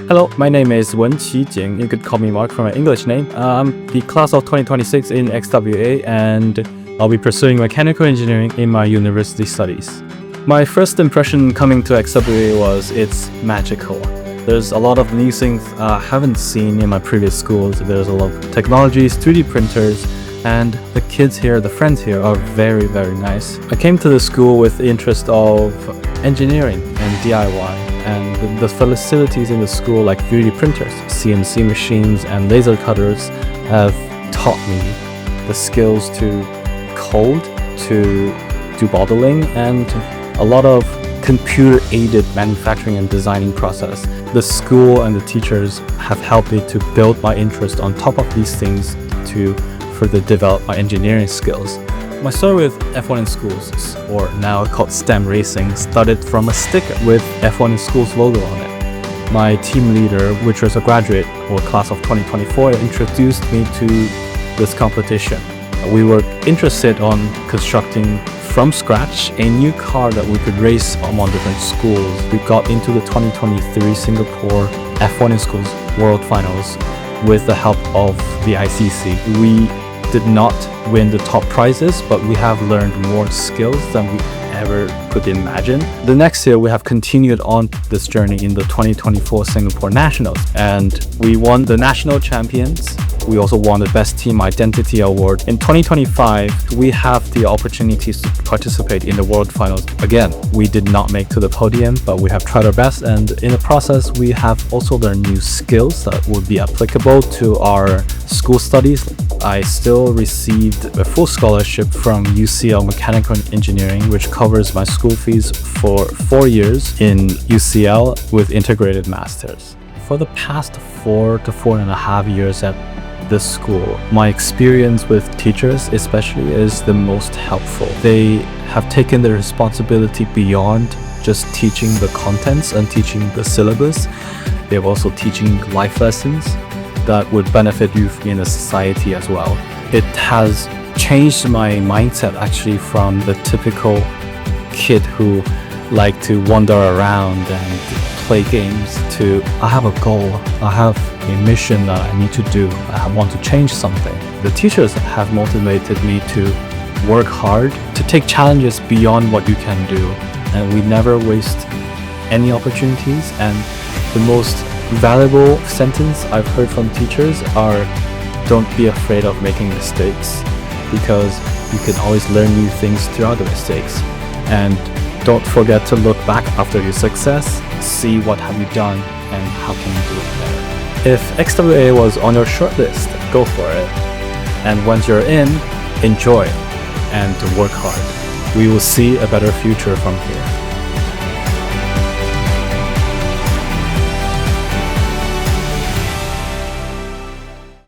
Hello, my name is Wenqi Jing. You could call me Mark for my English name. I'm the class of 2026 in XWA, and I'll be pursuing mechanical engineering in my university studies. My first impression coming to XWA was it's magical. There's a lot of new things I haven't seen in my previous schools. There's a lot of technologies, 3D printers, and the kids here, the friends here are very, very nice. I came to the school with the interest of engineering and DIY. And the facilities in the school like 3D printers, CNC machines, and laser cutters have taught me the skills to code, to do modeling, and a lot of computer-aided manufacturing and designing process. The school and the teachers have helped me to build my interest on top of these things to further develop my engineering skills. My story with F1 in Schools, or now called STEM Racing, started from a sticker with F1 in Schools logo on it. My team leader, which was a graduate or class of 2024, introduced me to this competition. We were interested on constructing from scratch a new car that we could race among different schools. We got into the 2023 Singapore F1 in Schools World Finals with the help of the ICC. We did not win the top prizes, but we have learned more skills than we ever could imagine. The next year, we have continued on this journey in the 2024 Singapore Nationals, and we won the national champions. We also won the Best Team Identity Award. In 2025, we have the opportunities to participate in the World Finals. Again, we did not make to the podium, but we have tried our best, and in the process, we have also learned new skills that would be applicable to our school studies. I still received a full scholarship from UCL Mechanical Engineering, which covers my school fees for 4 years in UCL with integrated masters. For the past 4 to 4.5 years at this school, my experience with teachers especially is the most helpful. They have taken the responsibility beyond just teaching the contents and teaching the syllabus. They're also teaching life lessons that would benefit you in a society as well. It has changed my mindset actually from the typical kid who like to wander around and play games to I have a goal, I have a mission that I need to do, I want to change something. The teachers have motivated me to work hard, to take challenges beyond what you can do, and we never waste any opportunities. And the most valuable sentence I've heard from teachers are don't be afraid of making mistakes, because you can always learn new things throughout the mistakes. And don't forget to look back after your success, see what have you done and how can you do it better. If XWA was on your shortlist, go for it. And once you're in, enjoy and work hard. We will see a better future from here.